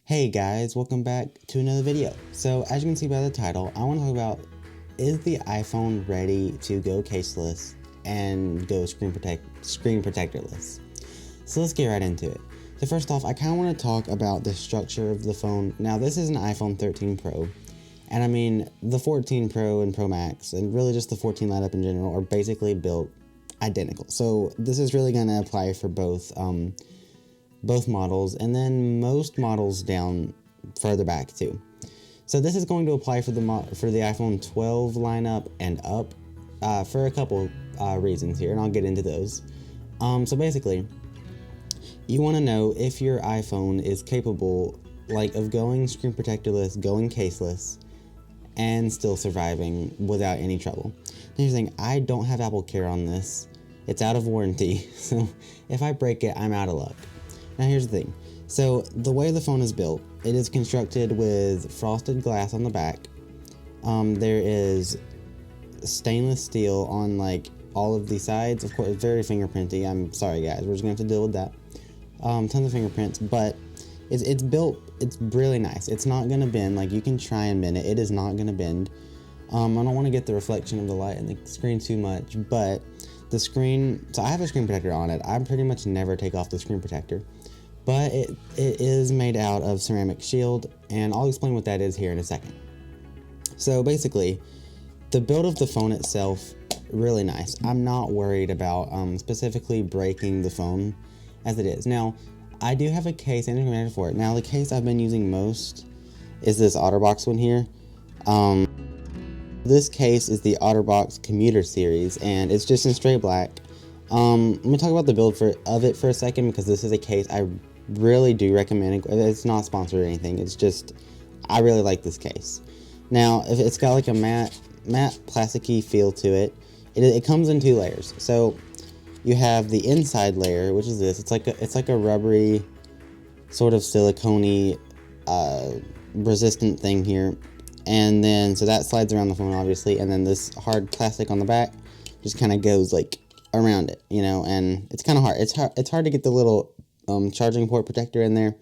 Hey guys, welcome back to another video. So as you can see by the title, I want to talk about, is the iPhone ready to go caseless and go screen protectorless? So let's get right into it. So first off, I kind of want to talk about the structure of the phone. Now this is an iPhone 13 Pro, and I mean the 14 Pro and Pro Max, and really just the 14 lineup in general, are basically built identical. So this is really going to apply for both models, and then most models down further back too. So this is going to apply for the iPhone 12 lineup and up for a couple reasons here, and I'll get into those. So basically, you want to know if your iPhone is capable of going screen protectorless, going caseless, and still surviving without any trouble. Now here's the thing, I don't have Apple Care on this. It's out of warranty, so if I break it, I'm out of luck. Now here's the thing, so the way the phone is built, it is constructed with frosted glass on the back. There is stainless steel on all of the sides. Of course, it's very fingerprinty. I'm sorry guys, we're just gonna have to deal with that. Tons of fingerprints, but it's built, it's really nice. It's not gonna bend. You can try and bend it, it is not gonna bend. I don't want to get the reflection of the light in the screen too much, but the screen, so I have a screen protector on it. I pretty much never take off the screen protector, but it is made out of ceramic shield, and I'll explain what that is here in a second. So basically, the build of the phone itself, really nice. I'm not worried about specifically breaking the phone as it is. Now, I do have a case and a connector for it. Now, the case I've been using most is this OtterBox one here. This case is the OtterBox Commuter Series, and it's just in straight black. Let me talk about the build of it for a second, because this is a case I really do recommend. It's not sponsored or anything, it's just, I really like this case. Now, if it's got a matte plasticky feel to it. It comes in two layers. So you have the inside layer, which is this. It's like a rubbery, sort of silicone-y, resistant thing here. And then, so that slides around the phone, obviously, and then this hard plastic on the back just kind of goes around it, and it's kind of hard. It's hard to get the little charging port protector in there,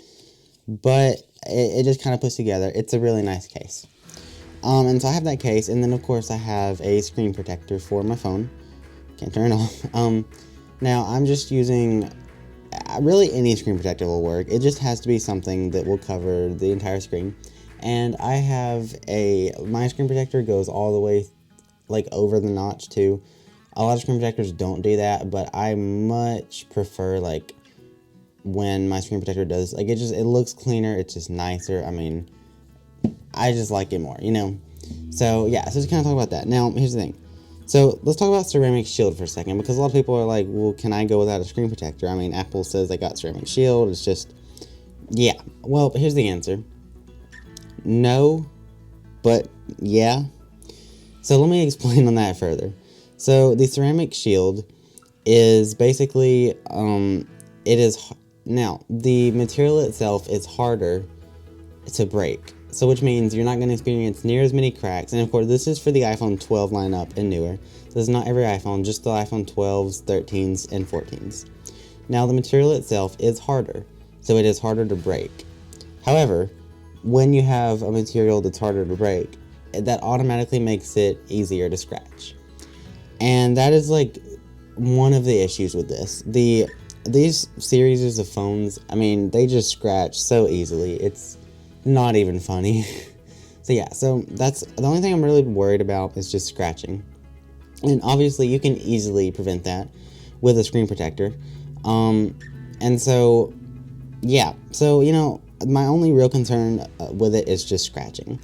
but it just kind of puts together. It's a really nice case. And so I have that case, and then of course I have a screen protector for my phone. Can't turn it off. Now I'm just using, really any screen protector will work. It just has to be something that will cover the entire screen. And I have my screen protector goes all the way over the notch too. A lot of screen protectors don't do that, but I much prefer when my screen protector does, it looks cleaner, it's just nicer. I mean, I just like it more, So yeah, so just kind of talk about that. Now, here's the thing. So let's talk about ceramic shield for a second, because a lot of people are like, well, can I go without a screen protector? I mean, Apple says they got ceramic shield. It's just, yeah. Well, here's the answer. No, but yeah. So let me explain on that further. So the ceramic shield is basically, now the material itself is harder to break. So which means you're not going to experience near as many cracks. And of course, this is for the iPhone 12 lineup and newer. So this is not every iPhone, just the iPhone 12s, 13s, and 14s. Now the material itself is harder, so it is harder to break. However, when you have a material that's harder to break, that automatically makes it easier to scratch. And that is one of the issues with this. These series of phones, I mean, they just scratch so easily. It's not even funny. So yeah, so that's the only thing I'm really worried about, is just scratching. And obviously you can easily prevent that with a screen protector. And so yeah, so my only real concern with it is just scratching.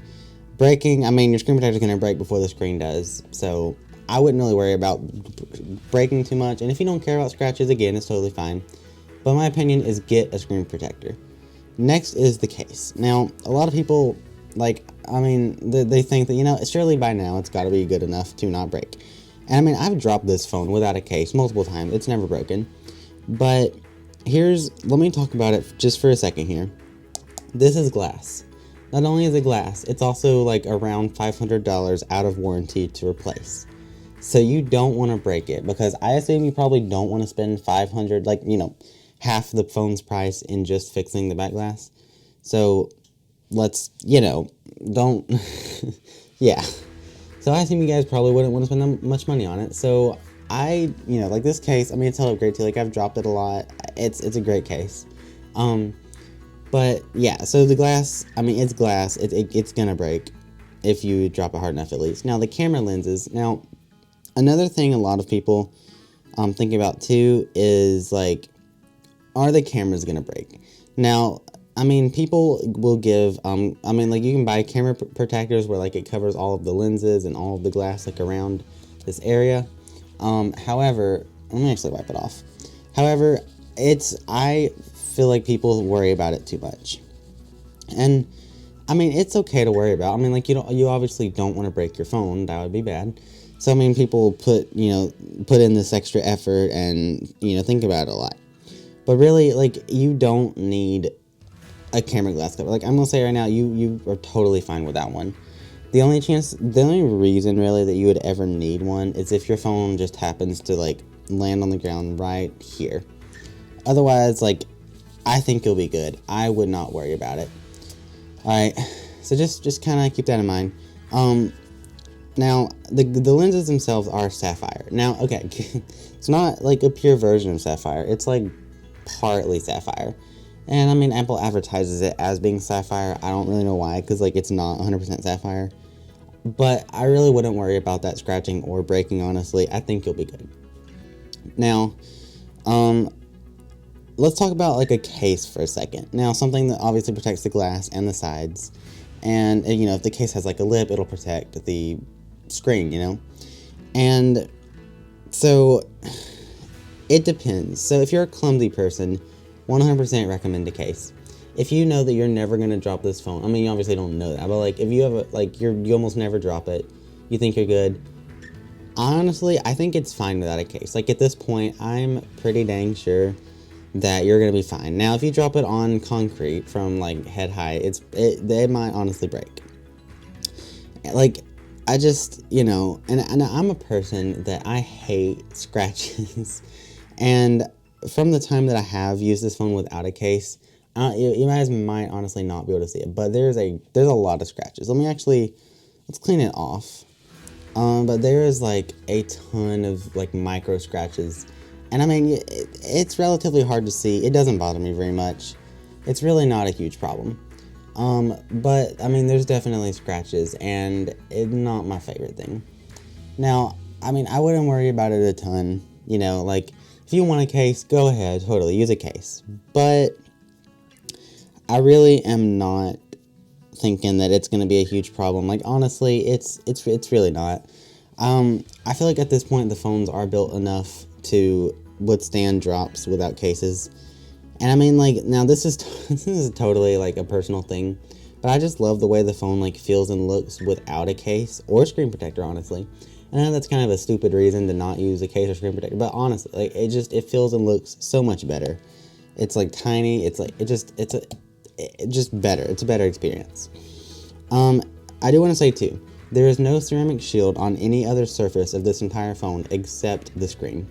Breaking, I mean, your screen protector is going to break before the screen does, so I wouldn't really worry about breaking too much. And if you don't care about scratches, again, it's totally fine. But my opinion is get a screen protector. Next is the case. Now, a lot of people, they think that, surely by now it's got to be good enough to not break. And I mean, I've dropped this phone without a case multiple times. It's never broken. But let me talk about it just for a second here. This is glass. Not only is it glass, it's also around $500 out of warranty to replace. So you don't want to break it, because I assume you probably don't want to spend $500, half the phone's price in just fixing the back glass. So let's, don't, yeah. So I assume you guys probably wouldn't want to spend that much money on it. So like this case, I mean, it's held up great too. Like I've dropped it a lot. It's a great case. But yeah, so the glass, I mean, it's glass. It's gonna break if you drop it hard enough, at least. Now the camera lenses. Now, another thing a lot of people think about too is like, are the cameras gonna break? Now, I mean, people will give, like you can buy camera protectors where like it covers all of the lenses and all of the glass like around this area. However, let me actually wipe it off. However, I feel like people worry about it too much. And I mean, it's okay to worry about. I mean, like you obviously don't want to break your phone. That would be bad. So I mean, people put in this extra effort and think about it a lot. But really, like, you don't need a camera glass cover. Like I'm gonna say right now, you are totally fine with that one. The only reason really that you would ever need one is if your phone just happens to like land on the ground right here. Otherwise, like, I think you'll be good. I would not worry about it. Alright, so just kind of keep that in mind. Now, the lenses themselves are sapphire. Now, okay, it's not like a pure version of sapphire. It's like partly sapphire. And I mean, Apple advertises it as being sapphire. I don't really know why, because like it's not 100% sapphire. But I really wouldn't worry about that scratching or breaking, honestly. I think you'll be good. Now, let's talk about like a case for a second. Now, something that obviously protects the glass and the sides. And if the case has like a lip, it'll protect the screen, And so it depends. So if you're a clumsy person, 100% recommend a case. If you know that you're never going to drop this phone, I mean, you obviously don't know that, but like if you have you almost never drop it, you think you're good. Honestly, I think it's fine without a case. Like at this point, I'm pretty dang sure that you're going to be fine. Now, if you drop it on concrete from like head high, it might honestly break. Like, I just, and I'm a person that I hate scratches. And from the time that I have used this phone without a case, you guys might honestly not be able to see it, but there's a lot of scratches. Let's clean it off. But there is like a ton of like micro scratches, and I mean it's relatively hard to see. It doesn't bother me very much. It's really not a huge problem. But I mean there's definitely scratches, and it's not my favorite thing. Now, I mean I wouldn't worry about it a ton. Like if you want a case, go ahead, totally use a case. But I really am not thinking that it's going to be a huge problem. Like honestly, it's really not. I feel like at this point the phones are built enough to withstand drops without cases. And I mean, like, now this is totally like a personal thing, but I just love the way the phone like feels and looks without a case or screen protector, honestly. And I know that's kind of a stupid reason to not use a case or screen protector, but honestly, like it feels and looks so much better. It's like tiny. It's like it's just better. It's a better experience. I do want to say too, there is no ceramic shield on any other surface of this entire phone except the screen.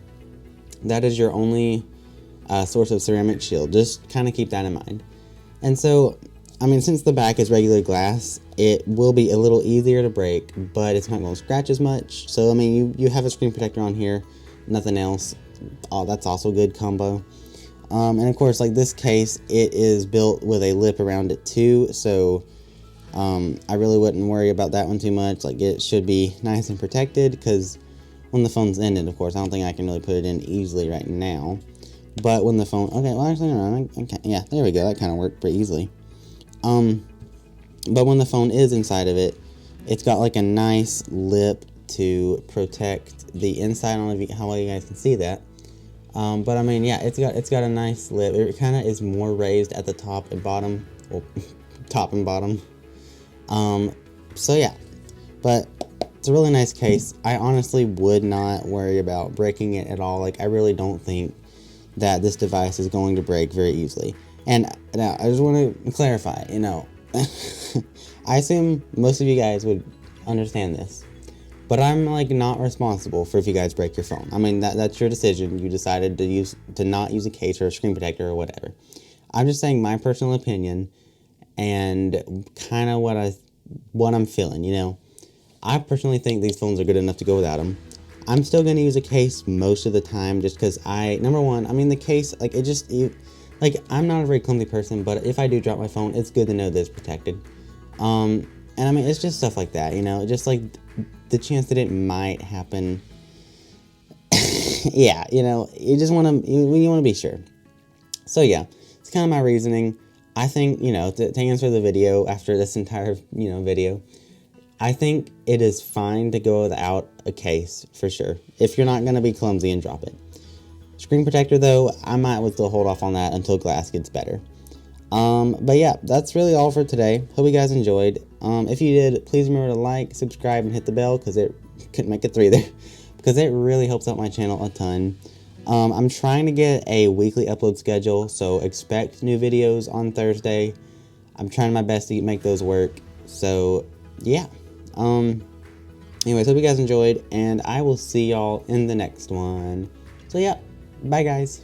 That is your only source of ceramic shield. Just kind of keep that in mind. And so, I mean, since the back is regular glass, it will be a little easier to break, but it's not going to scratch as much. So, I mean, you have a screen protector on here, nothing else. Oh, that's also a good combo. And of course, like this case, it is built with a lip around it too, so I really wouldn't worry about that one too much. Like it should be nice and protected, because when the phone's ended, of course, I don't think I can really put it in easily right now. But when the phone, okay, well actually no, okay, yeah, there we go. That kind of worked pretty easily. But when the phone is inside of it, it's got like a nice lip to protect the inside. I don't know how well you guys can see that. But I mean, yeah, it's got a nice lip. It kind of is more raised at the top and bottom, well, top and bottom. So yeah, but it's a really nice case. I honestly would not worry about breaking it at all. Like I really don't think that this device is going to break very easily. And now I just want to clarify, I assume most of you guys would understand this, but I'm like not responsible for if you guys break your phone. I mean, that's your decision. You decided to not use a case or a screen protector or whatever. I'm just saying my personal opinion, and kind of what I'm feeling, you know. I personally think these phones are good enough to go without them. I'm still going to use a case most of the time just because number one, I mean, the case, like, like, I'm not a very clumsy person, but if I do drop my phone, it's good to know that it's protected. And I mean, it's just stuff like that, you know, just like the chance that it might happen. Yeah, you know, you just want to be sure. So yeah, it's kind of my reasoning. I think, you know, to answer the video after this entire, you know, video, I think it is fine to go without a case for sure, if you're not going to be clumsy and drop it. Screen protector though, I might still hold off on that until glass gets better. But yeah, that's really all for today. Hope you guys enjoyed. If you did, please remember to like, subscribe, and hit the bell, because it couldn't make it 3 there, because it really helps out my channel a ton. I'm trying to get a weekly upload schedule, so expect new videos on Thursday. I'm trying my best to make those work. So yeah. Anyways, hope you guys enjoyed, and I will see y'all in the next one. So yeah, bye guys.